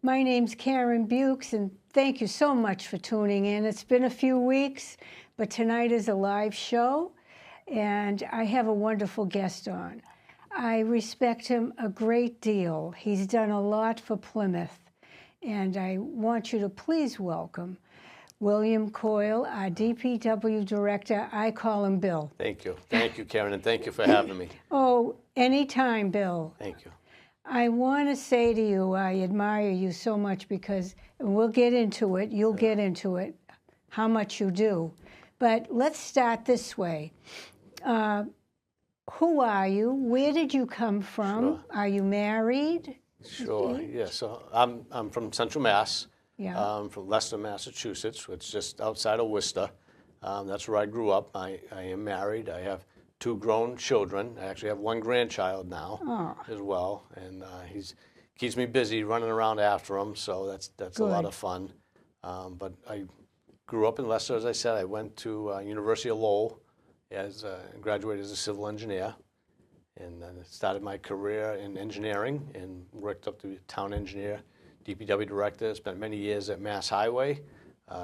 My name's Karen Buechs, and thank you so much for tuning in. It's been a few weeks, but tonight is a live show, and I have a wonderful guest on. I respect him a great deal. He's done a lot for Plymouth, and I want you to please welcome William Coyle, our DPW director. I call him Bill. Thank you. Thank you, Karen, and thank you for having me. Oh, anytime, Bill. Thank you. I want to say to you, I admire you so much because, and we'll get into it, you'll get into it, how much you do. But let's start this way. Who are you? Where did you come from? Sure. Are you married? Sure, yeah. So I'm from Central Mass. Yeah. From Leicester, Massachusetts, which is just outside of Worcester. That's where I grew up. I am married. I have 2 grown children. I actually have 1 grandchild now as well, and he keeps me busy running around after him. So that's a lot of fun. But I grew up in Leicester, as I said. I went to University of Lowell graduated as a civil engineer, and then started my career in engineering and worked up to town engineer, DPW director. Spent many years at Mass Highway,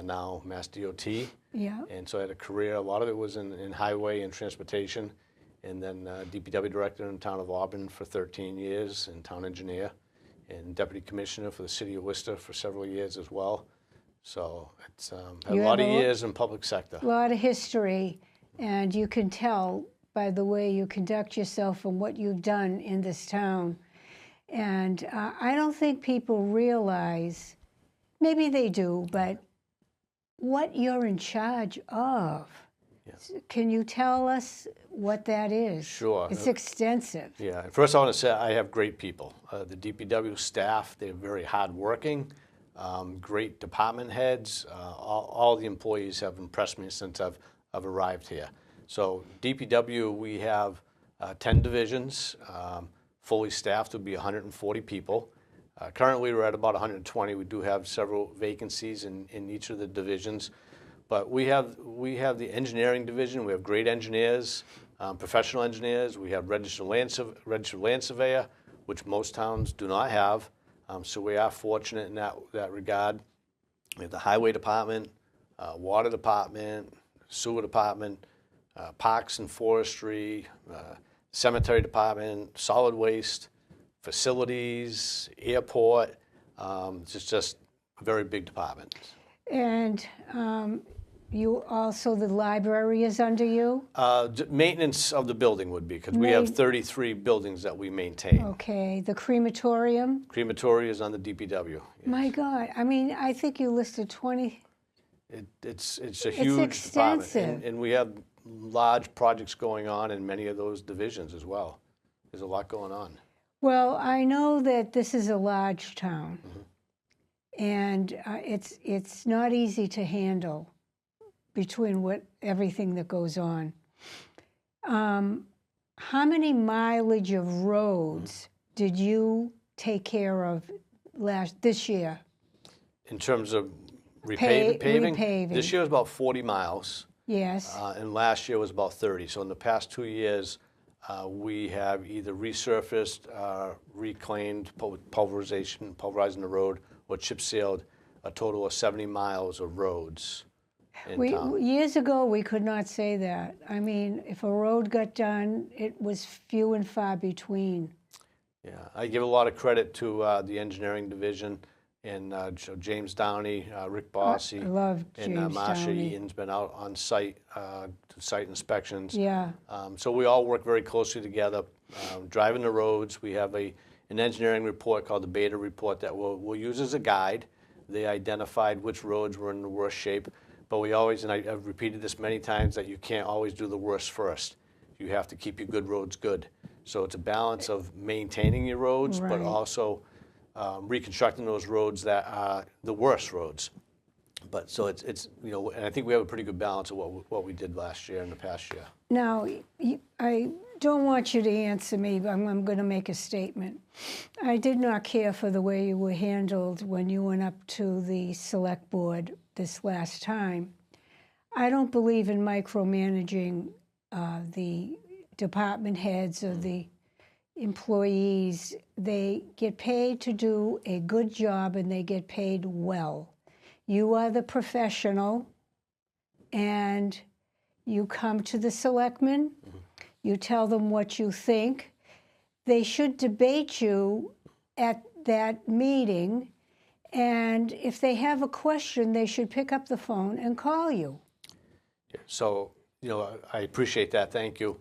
now Mass DOT. Yeah. And so I had a career, a lot of it was in highway and transportation, and then DPW director in the town of Auburn for 13 years, and town engineer, and deputy commissioner for the city of Worcester for several years as well. So it's a lot of years in public sector. A lot of history, and you can tell by the way you conduct yourself and what you've done in this town. And I don't think people realize, maybe they do, but what you're in charge of. Yes. Can you tell us what that is? Sure. It's extensive. Yeah. First, I want to say I have great people. The DPW staff, they're very hardworking, great department heads. All the employees have impressed me since I've arrived here. So DPW, we have 10 divisions. Fully staffed would be 140 people. Currently, we're at about 120. We do have several vacancies in each of the divisions, but we have the engineering division. We have great engineers, professional engineers. We have registered land surveyor, which most towns do not have. So we are fortunate in that regard. We have the highway department, water department, sewer department, parks and forestry, cemetery department, solid waste, facilities, airport. It's just a very big department. And you also, the library is under you? Maintenance of the building would be, because we have 33 buildings that we maintain. Okay. The crematorium? Crematory is on the DPW. Yes. My God. I mean, I think you listed 20. It's a huge extensive. department. And we have large projects going on in many of those divisions as well. There's a lot going on. Well, I know that this is a large town, and it's not easy to handle between everything that goes on. How many mileage of roads did you take care of this year? In terms of paving? Repaving. This year was about 40 miles. Yes. And last year was about 30. So in the past 2 years, we have either resurfaced, reclaimed, pulverizing the road, or chip sealed a total of 70 miles of roads in town. Years ago, we could not say that. I mean, if a road got done, it was few and far between. Yeah, I give a lot of credit to the engineering division, and James Downey, Rick Bossy, and Marsha Eaton's been out on site to site inspections. Yeah. So we all work very closely together, driving the roads. We have an engineering report called the Beta Report that we'll use as a guide. They identified which roads were in the worst shape, but we always, and I've repeated this many times, that you can't always do the worst first. You have to keep your good roads good. So it's a balance of maintaining your roads, but also reconstructing those roads that are the worst roads. But so it's and I think we have a pretty good balance of what we did last year and the past year. Now, I don't want you to answer me, but I'm going to make a statement. I did not care for the way you were handled when you went up to the select board this last time. I don't believe in micromanaging the department heads or employees, they get paid to do a good job and they get paid well. You are the professional, and you come to the selectmen, you tell them what you think. They should debate you at that meeting, and if they have a question, they should pick up the phone and call you. So, I appreciate that. Thank you.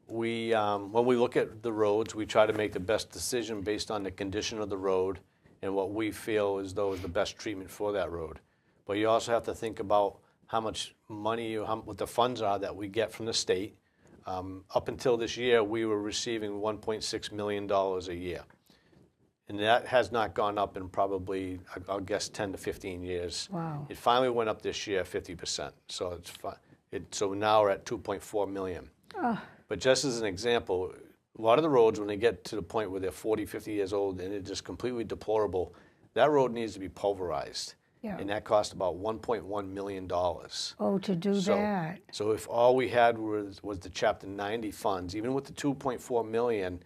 We, when we look at the roads, we try to make the best decision based on the condition of the road and what we feel as though is the best treatment for that road. But you also have to think about how much money, what the funds are that we get from the state. Up until this year, we were receiving $1.6 million a year. And that has not gone up in probably, I'll guess, 10 to 15 years. Wow. It finally went up this year 50%. So so now we're at $2.4 million. Oh. But just as an example, a lot of the roads, when they get to the point where they're 40, 50 years old and it's just completely deplorable, that road needs to be pulverized. Yeah. And that cost about $1.1 million. Oh, to do that. So if all we had was the Chapter 90 funds, even with the $2.4 million,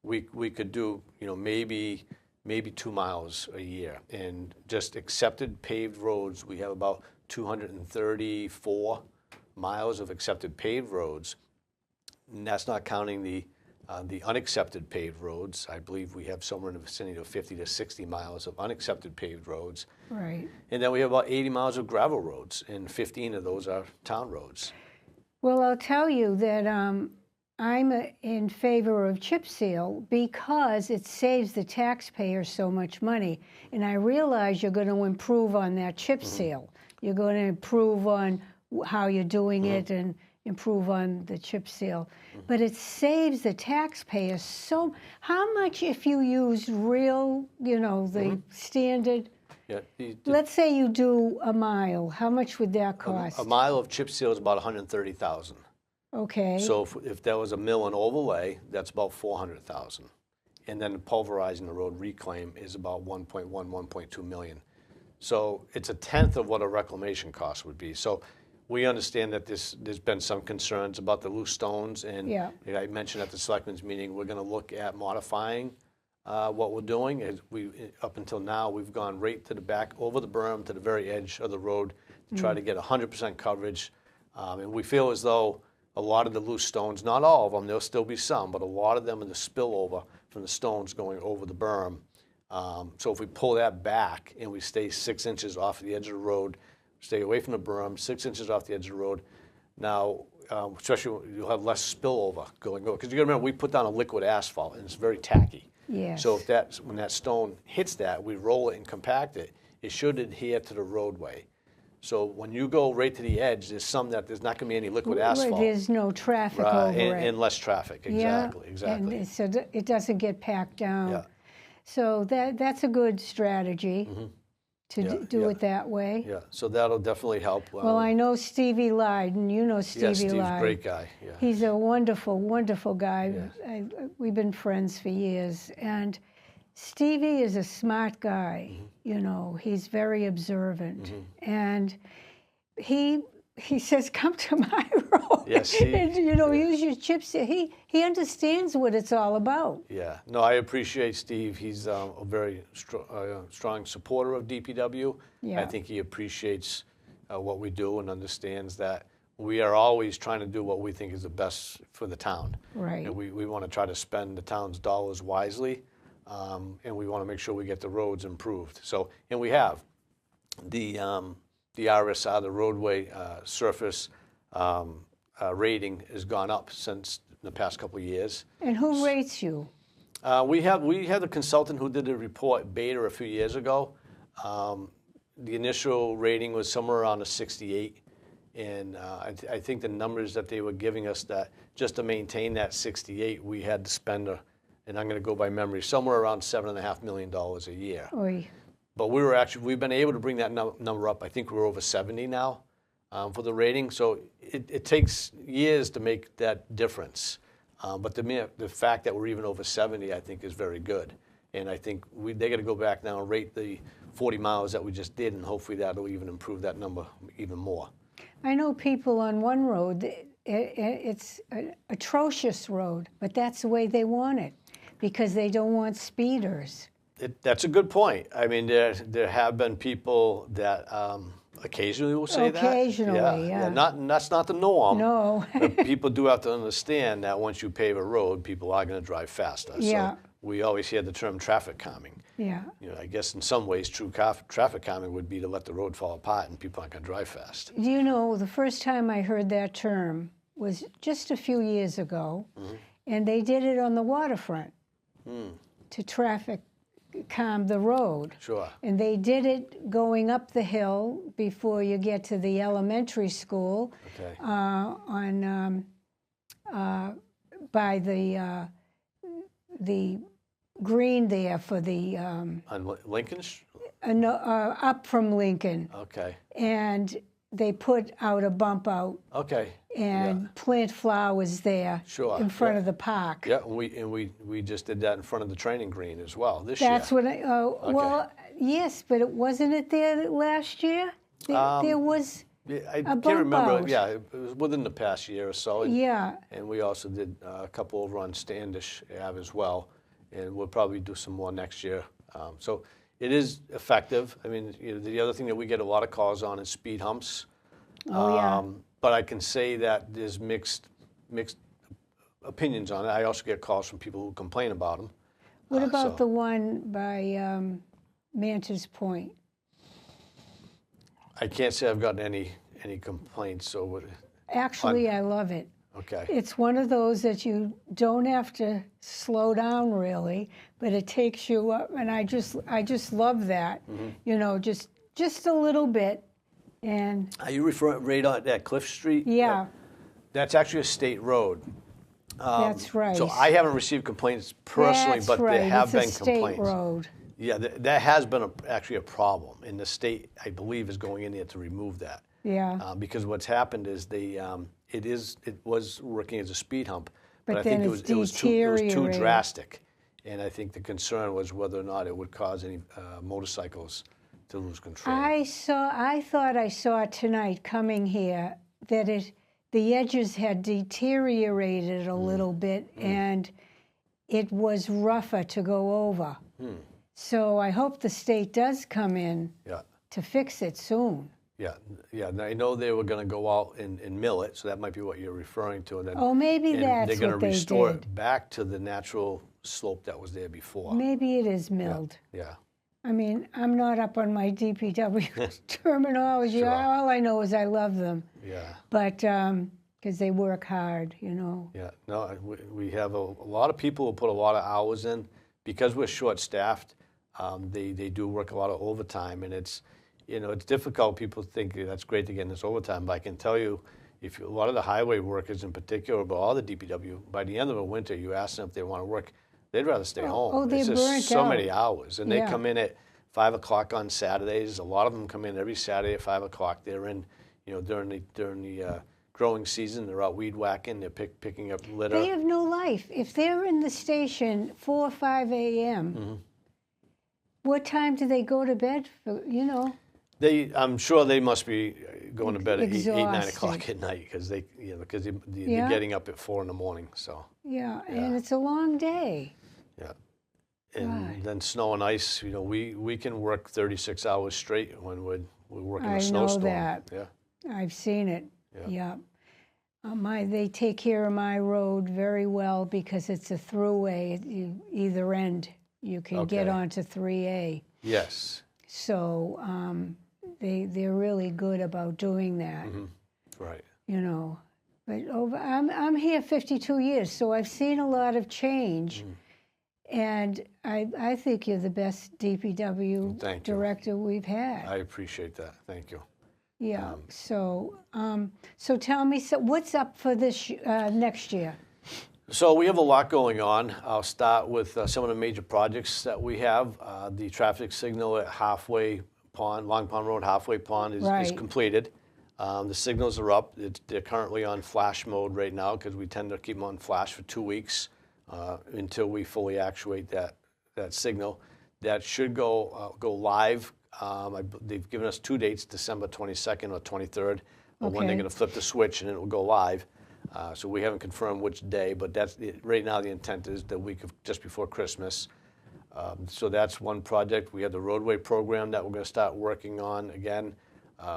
we could do, maybe 2 miles a year. And just accepted paved roads, we have about 234 miles of accepted paved roads. And that's not counting the unaccepted paved roads. I believe we have somewhere in the vicinity of 50 to 60 miles of unaccepted paved roads. Right. And then we have about 80 miles of gravel roads, and 15 of those are town roads. Well, I'll tell you that I'm in favor of chip seal because it saves the taxpayer so much money. And I realize you're going to improve on that chip seal. You're going to improve on how you're doing it and improve on the chip seal. But it saves the taxpayer so... How much if you used real, the standard... Yeah, let's say you do a mile. How much would that cost? A mile of chip seal is about $130,000. Okay. So if there was a mill and overlay, that's about $400,000. And then pulverizing the road reclaim is about 1.2 million. So it's a tenth of what a reclamation cost would be. So we understand that there's been some concerns about the loose stones, and I mentioned at the selectmen's meeting we're going to look at modifying what we're doing. Up until now, we've gone right to the back, over the berm, to the very edge of the road to try to get 100% coverage. And we feel as though a lot of the loose stones, not all of them, there'll still be some, but a lot of them are the spillover from the stones going over the berm. So if we pull that back and we stay 6 inches off the edge of the road, stay away from the berm, 6 inches off the edge of the road. Now, especially you'll have less spillover going over. Because you got to remember, we put down a liquid asphalt and it's very tacky. Yes. So when that stone hits that, we roll it and compact it, it should adhere to the roadway. So when you go right to the edge, there's not going to be any liquid asphalt. There's no traffic over it. And less traffic, exactly, exactly. And so it doesn't get packed down. Yeah. So that's a good strategy. To do it that way. Yeah, so that'll definitely help. Well, I know Stevie Lyden. You know Stevie Lyden. Steve's a great guy. Yeah. He's a wonderful, wonderful guy. Yes. We've been friends for years. And Stevie is a smart guy. He's very observant. And he says, come to my road. Yes, and, use your chips. He understands what it's all about. Yeah. No, I appreciate Steve. He's a very strong supporter of DPW. Yeah. I think he appreciates what we do and understands that we are always trying to do what we think is the best for the town. Right. And we want to try to spend the town's dollars wisely, and we want to make sure we get the roads improved. So, and we have. The RSR, the roadway surface rating, has gone up since the past couple of years. And who rates you? We had a consultant who did a report, Beta, a few years ago. The initial rating was somewhere around a 68, and I think the numbers that they were giving us, that just to maintain that 68, we had to spend, and I'm going to go by memory, somewhere around $7.5 million a year. Oy. But we've been able to bring that number up. I think we're over 70 now for the rating. So it takes years to make that difference. But the fact that we're even over 70, I think, is very good. And I think they got to go back now and rate the 40 miles that we just did, and hopefully that'll even improve that number even more. I know people on one road, it's an atrocious road, but that's the way they want it. because they don't want speeders. That's a good point. I mean, there have been people that occasionally will say that. Occasionally, yeah. That's not the norm. No. But people do have to understand that once you pave a road, people are going to drive faster. Yeah. So we always hear the term traffic calming. Yeah. You know, I guess in some ways, true traffic calming would be to let the road fall apart and people aren't going to drive fast. You know, the first time I heard that term was just a few years ago, and they did it on the waterfront to traffic calm the road. Sure. And they did it going up the hill before you get to the elementary school. Okay. By the green there for the On Lincoln? up from Lincoln. Okay. And they put out a bump out Okay. and plant flowers there Sure. in front of the park. Yeah, we just did that in front of the training green as well this year. That's what I, well, yes, but wasn't it there last year? There was I a can't bump remember. out. Yeah, it was within the past year or so. And, Yeah. And we also did a couple over on Standish Ave as well, and we'll probably do some more next year. So it is effective. I mean, you know, the other thing that we get a lot of calls on is speed humps. Oh, yeah. But I can say that there's mixed opinions on it. I also get calls from people who complain about them. What about the one by Mantis Point? I can't say I've gotten any complaints. So Actually, I love it. okay. It's one of those that you don't have to slow down really, but it takes you up, and I just love that. You know, just a little bit, and Are you referring right on that Cliff Street? yeah, That's actually a state road. that's right. So I haven't received complaints personally, That's but right. there have It's been a state complaints. road. Yeah, that has been actually a problem, and the state, I believe, is going in there to remove that. Yeah, Because what's happened is it was working as a speed hump, but I then think it's it was too deteriorated. drastic, and I think the concern was whether or not it would cause any motorcycles to lose control. I thought I saw tonight coming here that the edges had deteriorated a little bit, and it was rougher to go over. So I hope the state does come in Yeah. to fix it soon. Yeah. Now, I know they were going to go out and mill it, so that might be what you're referring to. And then, Oh, maybe and that's they're going what to they restore did. it back to the natural slope that was there before. Maybe it is milled. Yeah. I mean, I'm not up on my DPW terminology. Sure. All I know is I love them. Yeah. But because they work hard, you know. Yeah. No, we have a lot of people who put a lot of hours in. Because we're short-staffed, they do work a lot of overtime, and it's difficult. People think that's great to get in this overtime, but I can tell you, a lot of the highway workers in particular, but all the DPW, by the end of the winter, you ask them if they want to work, they'd rather stay home. Oh, they're it's just burnt so out. many hours, and Yeah. they come in at 5 o'clock on Saturdays. A lot of them come in every Saturday at 5 o'clock. They're in, during the growing season, they're out weed whacking. They're picking up litter. They have no life. If they're in the station 4 or 5 a.m., what time do they go to bed? I'm sure they must be going to bed at 8, 9 Exhausted. o'clock at night because they're Yeah. getting up at 4 in the morning. So Yeah, and it's a long day. yeah, and Right. then snow and ice. We can work 36 hours straight when we're working I a know snowstorm. that. Yeah, I've seen it. Yeah. Yeah. They take care of my road very well because it's a throughway. Either end, you can get Okay. onto 3A. yes, So they're really good about doing that. right. But I'm here 52 years, so I've seen a lot of change. And I think you're the best DPW Thank you. director we've had. I appreciate that. Thank you. Yeah. So tell me, what's up for this next year? So we have a lot going on. I'll start with some of the major projects that we have. The traffic signal at Halfway Pond, Long Pond Road, Halfway Pond is Right. completed. The signals are up. They're currently on flash mode right now because we tend to keep them on flash for 2 weeks until we fully actuate that signal. That should go live. They've given us 2 dates, December 22nd or 23rd, when they're Okay. going to flip the switch and it will go live. So we haven't confirmed which day, but that's right now the intent is the week of just before Christmas. So that's one project. We have the roadway program that we're going to start working on again.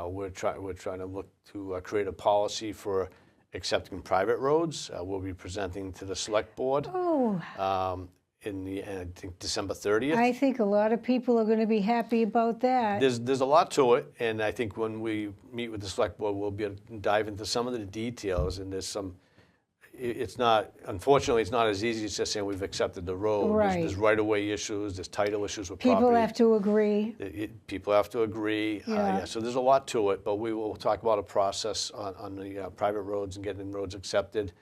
We're trying to look to create a policy for accepting private roads. We'll be presenting to the select board. I think December 30th. I think a lot of people are going to be happy about that. There's a lot to it, and I think when we meet with the select board, we'll be able to dive into some of the details. And unfortunately, it's not as easy as just saying we've accepted the road. Right. There's right-of-way issues, there's title issues with People property. have to agree. People have to agree. Yeah. So there's a lot to it, but we will talk about a process on the private roads and getting roads accepted.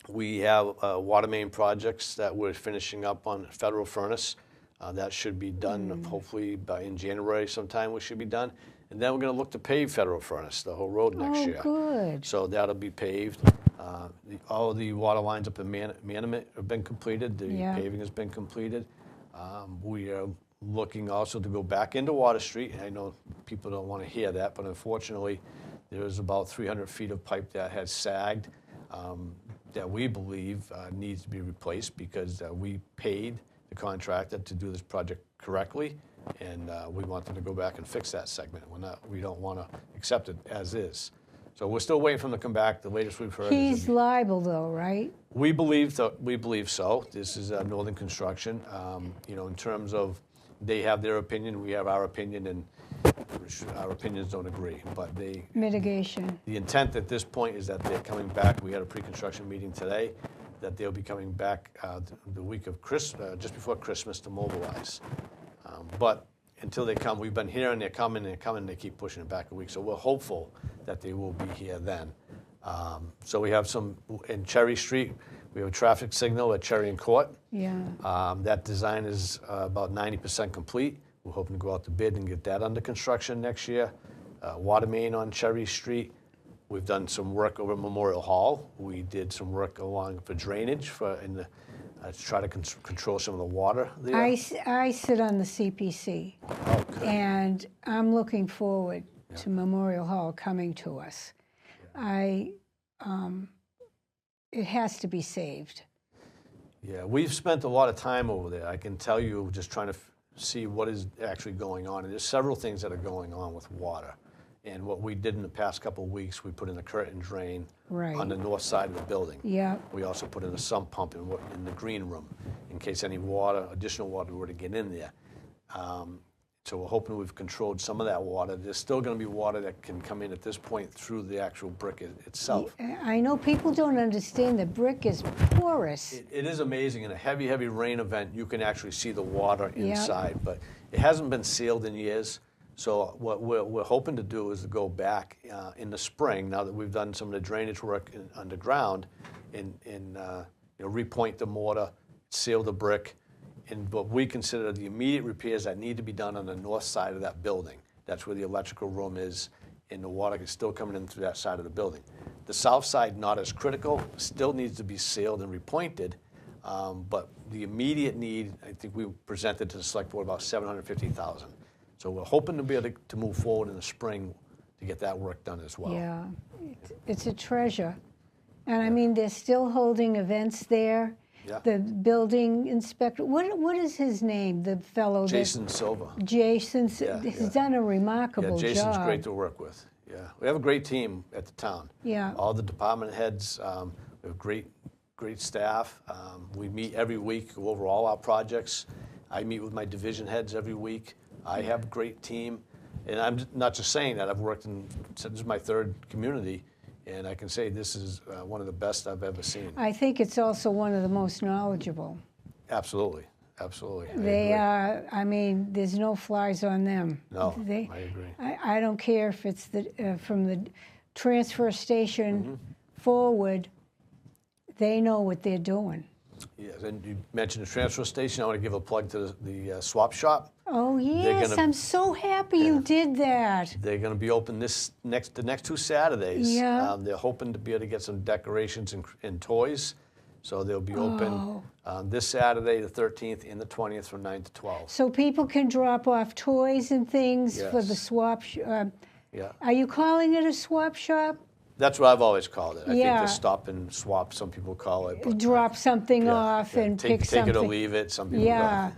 We have water main projects that we're finishing up on Federal Furnace. That should be done hopefully in January sometime. We should be done. And then we're going to look to pave Federal Furnace, the whole road next year. Oh, good. So that'll be paved. All of the water lines up in Manamet have been completed. The paving has been completed. We are looking also to go back into Water Street. I know people don't want to hear that, but unfortunately, there's about 300 feet of pipe that has sagged that we believe needs to be replaced because we paid the contractor to do this project correctly, and we want them to go back and fix that segment. We don't want to accept it as is. So we're still waiting for them to come back. The latest we've heard He's liable, though, right? We believe so. This is Northern Construction. In terms of they have their opinion, we have our opinion, and our opinions don't agree. But mitigation. The intent at this point is that they're coming back. We had a pre-construction meeting today, that they'll be coming back the week of just before Christmas to mobilize. But until they come, we've been hearing they're coming, they keep pushing it back a week. So we're hopeful that they will be here then. So we have some in Cherry Street. We have a traffic signal at Cherry and Court. Yeah. That design is about 90% complete. We're hoping to go out to bid and get that under construction next year. Water main on Cherry Street. We've done some work over at Memorial Hall. We did some work along for drainage to try to control some of the water there. I sit on the CPC, and I'm looking forward to Memorial Hall coming to us. It has to be saved. Yeah, we've spent a lot of time over there. I can tell you, just trying to see what is actually going on. And there's several things that are going on with water. And what we did in the past couple of weeks, we put in a curtain drain on the north side of the building. Yeah. We also put in a sump pump in the green room in case any additional water were to get in there. So we're hoping we've controlled some of that water. There's still going to be water that can come in at this point through the actual brick itself. I know people don't understand that brick is porous. It is amazing. In a heavy, heavy rain event, you can actually see the water inside. But it hasn't been sealed in years. So what we're hoping to do is to go back in the spring, now that we've done some of the drainage work underground, and repoint the mortar, seal the brick, and what we consider the immediate repairs that need to be done on the north side of that building. That's where the electrical room is, and the water is still coming in through that side of the building. The south side, not as critical, still needs to be sealed and repointed, but the immediate need, I think we presented to the select board about $750,000. So we're hoping to be able to move forward in the spring to get that work done as well. Yeah, it's a treasure. And I mean, they're still holding events there. Yeah. The building inspector, what is his name, the fellow? Jason Silva. Jason, he's done a remarkable job. Yeah, Jason's great to work with. Yeah, we have a great team at the town. Yeah. All the department heads, we have great staff. We meet every week, go over all our projects. I meet with my division heads every week. I have a great team, and I'm not just saying that. I've worked this is my third community, and I can say this is one of the best I've ever seen. I think it's also one of the most knowledgeable. Absolutely, absolutely. They are, I mean, there's no flies on them. No, I agree. I don't care if it's from the transfer station forward, they know what they're doing. Yes, and you mentioned the transfer station. I want to give a plug to the swap shop. Oh, yes, I'm so happy you did that. They're going to be open the next 2 Saturdays. Yeah. They're hoping to be able to get some decorations and toys. So they'll be open this Saturday, the 13th, and the 20th from 9 to 12. So people can drop off toys and things for the swap shop. Yeah. Are you calling it a swap shop? That's what I've always called it. I think Yeah. the stop and swap, some people call it. But, Drop something yeah, off yeah. and take pick something. it or leave it. Some people Yeah.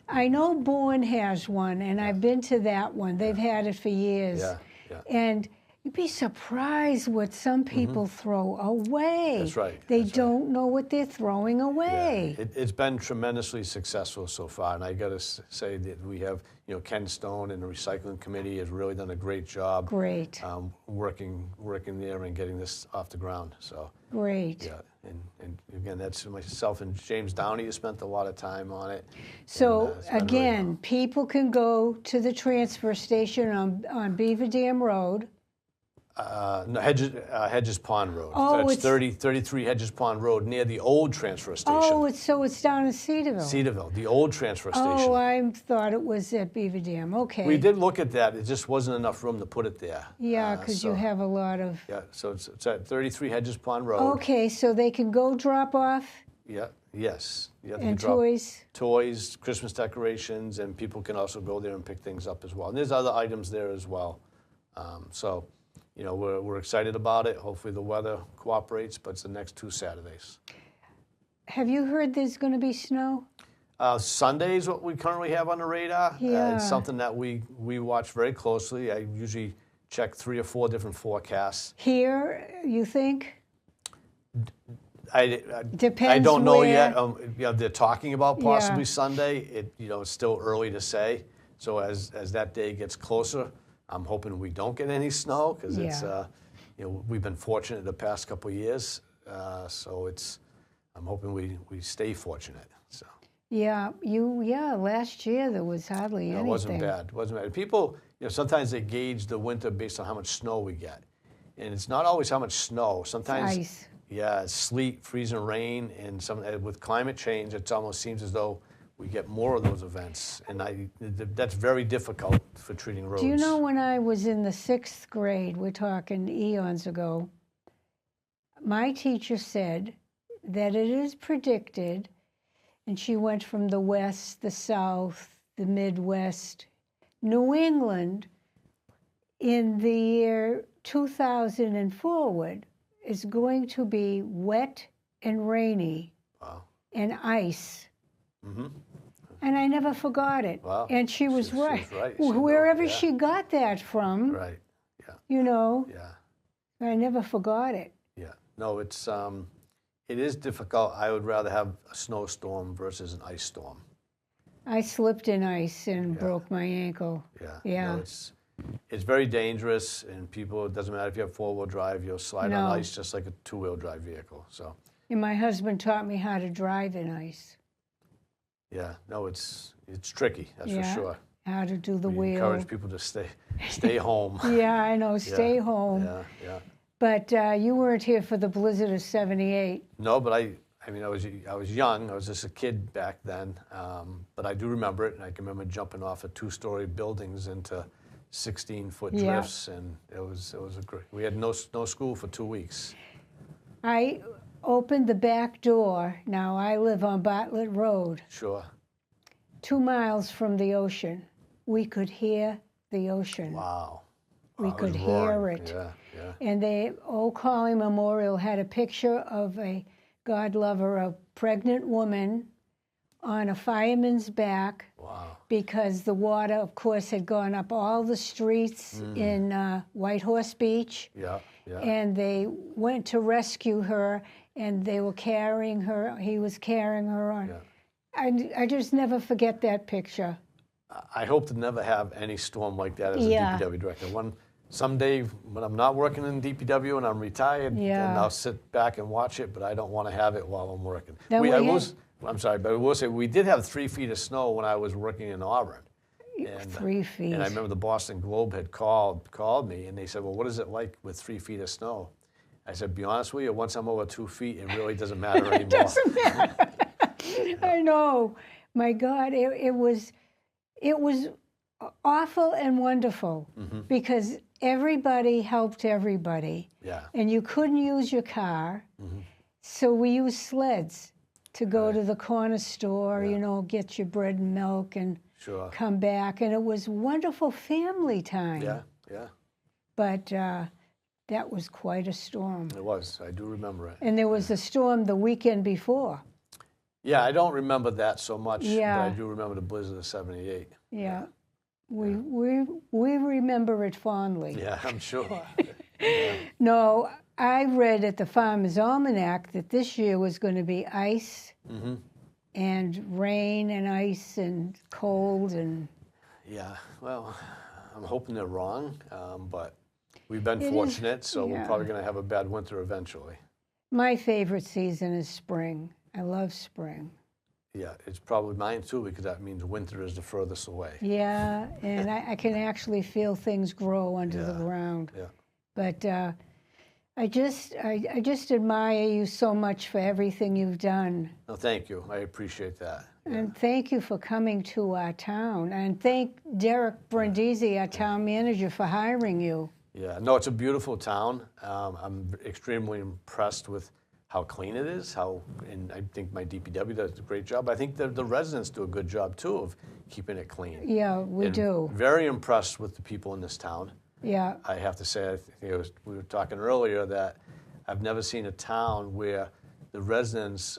I know Bourne has one, and I've been to that one. They've had it for years. Yeah, yeah. And you'd be surprised what some people throw away. That's right. They That's don't know what they're throwing away. Yeah. It's been tremendously successful so far, and I got to say that we have, Ken Stone and the recycling committee has really done a great job. Great. Working there and getting this off the ground. So Great. yeah, and again, that's myself and James Downey has spent a lot of time on it. So And, again, people can go to the transfer station on Beaver Dam Road. No, Hedges Pond Road. Oh, That's 33 Hedges Pond Road near the old transfer station. Oh, it's down in Cedarville. Cedarville, the old transfer station. Oh, I thought it was at Beaver Dam. Okay. We did look at that. It just wasn't enough room to put it there. Yeah, because you have a lot of. Yeah, so it's at 33 Hedges Pond Road. Okay, so they can go drop off. Yeah. Yes. Yeah, they And can drop toys. Toys, Christmas decorations, and people can also go there and pick things up as well. And there's other items there as well. So, we're excited about it. Hopefully the weather cooperates, but it's the next 2 Saturdays. Have you heard there's going to be snow? Sunday is what we currently have on the radar. Yeah. It's something that we watch very closely. I usually check 3 or 4 different forecasts. Here, you think? I Depends don't know where. yet. They're talking about possibly Yeah. Sunday. It's still early to say. So as that day gets closer, I'm hoping we don't get any snow because it's we've been fortunate the past couple of years. So I'm hoping we stay fortunate. So. Yeah, last year there was hardly anything. It wasn't bad. People, sometimes they gauge the winter based on how much snow we get. And it's not always how much snow. Sometimes Ice. Yeah, it's sleet, freezing rain, and with climate change, it almost seems as though we get more of those events, and that's very difficult for treating roads. Do you know when I was in the 6th grade, we're talking eons ago, my teacher said that it is predicted, and she went from the West, the South, the Midwest, New England, in the year 2000 and forward, is going to be wet and rainy. Wow. And ice. Mm-hmm. And I never forgot it. Wow. And she was right. She was right. Wherever Yeah. she got that from, Right. Yeah. Yeah. I never forgot it. Yeah. No, it is difficult. I would rather have a snowstorm versus an ice storm. I slipped in ice and broke my ankle. Yeah. Yeah. No, it's very dangerous, and it doesn't matter if you have 4-wheel drive, you'll slide on ice just like a 2-wheel drive vehicle. So. And my husband taught me how to drive in ice. Yeah, no, it's tricky, that's for sure. How to do the wheel. Encourage people to stay home. Yeah, I know, stay home. Yeah. But you weren't here for the blizzard of '78. No, but I was young. I was just a kid back then. But I do remember it, and I can remember jumping off of 2-story buildings into 16-foot drifts, and it was a great. We had no school for 2 weeks. I opened the back door. Now I live on Bartlett Road. Sure. 2 miles from the ocean. We could hear the ocean. Wow. We It was could hear roaring. it. Yeah. And the Old Collie Memorial had a picture of a God lover, a pregnant woman on a fireman's back. Wow. Because the water, of course, had gone up all the streets in White Horse Beach. Yeah. And they went to rescue her, and they were carrying her. He was carrying her on. Yeah. I just never forget that picture. I hope to never have any storm like that as a DPW director. Someday when I'm not working in DPW and I'm retired, then I'll sit back and watch it, but I don't want to have it while I'm working. I'm sorry, but I will say we did have 3 feet of snow when I was working in Auburn. And, 3 feet. And I remember the Boston Globe had called me, and they said, well, what is it like with 3 feet of snow? I said, be honest with you, once I'm over 2 feet, it really doesn't matter anymore. It doesn't matter. I know. My God, it was awful and wonderful because everybody helped everybody. Yeah. And you couldn't use your car, so we used sleds to go to the corner store, get your bread and milk and come back. And it was wonderful family time. Yeah. But That was quite a storm. It was. I do remember it. And there was a storm the weekend before. Yeah, I don't remember that so much, Yeah. but I do remember the blizzard of '78. Yeah. We remember it fondly. Yeah, I'm sure. No, I read at the Farmer's Almanac that this year was going to be ice and rain and ice and cold and... Yeah, well, I'm hoping they're wrong, but we've been It fortunate, is, so we're yeah. probably going to have a bad winter eventually. My favorite season is spring. I love spring. Yeah, it's probably mine too, because that means winter is the furthest away. Yeah, and I can actually feel things grow under the ground. Yeah. But I just admire you so much for everything you've done. No, thank you. I appreciate that. Yeah. And thank you for coming to our town. And thank Derek Brindisi, our town manager, for hiring you. Yeah, no, it's a beautiful town. I'm extremely impressed with how clean it is, and I think my DPW does a great job. I think the residents do a good job, too, of keeping it clean. Yeah, we And do. Very impressed with the people in this town. Yeah. I have to say, we were talking earlier that I've never seen a town where the residents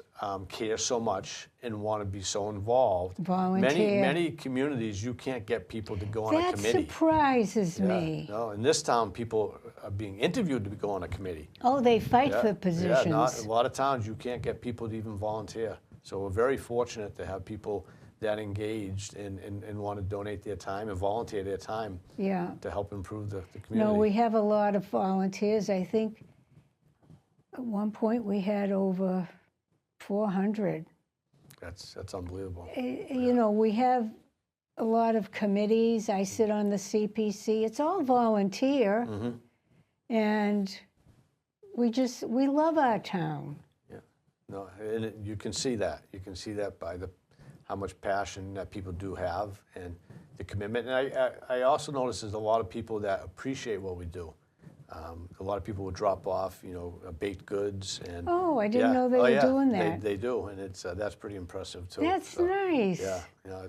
care so much and want to be so involved. Volunteer. Many communities, you can't get people to go on a committee. That surprises me. No, in this town, people are being interviewed to go on a committee. Oh, they fight for positions. Yeah, a lot of towns, you can't get people to even volunteer. So we're very fortunate to have people that engaged and want to donate their time and volunteer their time to help improve the community. No, we have a lot of volunteers. I think at one point we had over 400. That's unbelievable. You know, we have a lot of committees. I sit on the CPC. It's all volunteer. And we love our town. Yeah. No, and you can see that. You can see that by how much passion that people do have and the commitment. And I also notice there's a lot of people that appreciate what we do. A lot of people will drop off, baked goods and. Oh, I didn't know they were doing that. They do, and that's pretty impressive too. That's nice. Yeah,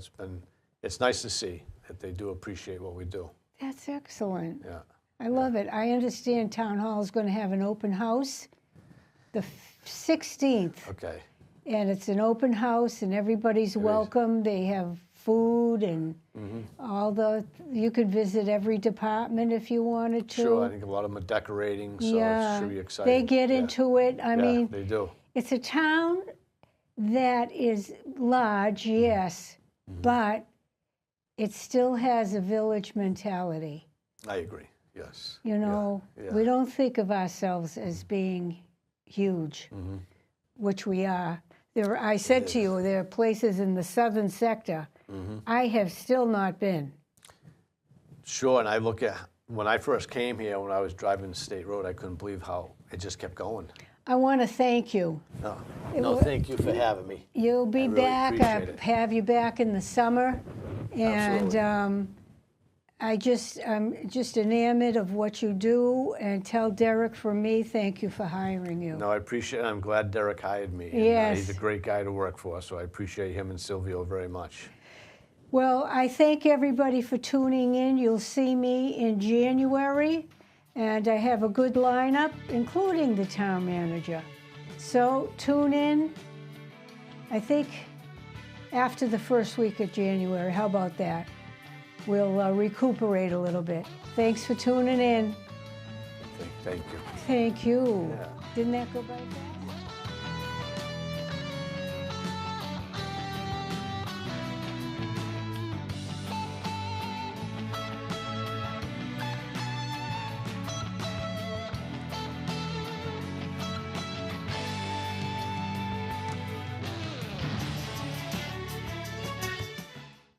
it's nice to see that they do appreciate what we do. That's excellent. Yeah. I love it. I understand Town Hall is going to have an open house the 16th. Okay. And it's an open house, and everybody's welcome. They have food and you could visit every department if you wanted to. Sure, I think a lot of them are decorating, so it should be exciting. They get into it. I mean, they do. It's a town that is large, yes, but it still has a village mentality. I agree, yes. We don't think of ourselves as being huge, which we are. I said to you, there are places in the southern sector I have still not been. Sure, and I look at, when I first came here, when I was driving the state road, I couldn't believe how it just kept going. I want to thank you. No, thank you for having me. You'll be back. I'll have you back in the summer. And I'm just enamored of what you do, and tell Derek from me, thank you for hiring you. No, I appreciate it. I'm glad Derek hired me. Yes. He's a great guy to work for, so I appreciate him and Silvio very much. Well, I thank everybody for tuning in. You'll see me in January, and I have a good lineup, including the town manager. So tune in, I think, after the first week of January. How about that? We'll recuperate a little bit. Thanks for tuning in. Thank you. Thank you. Yeah. Didn't that go by fast?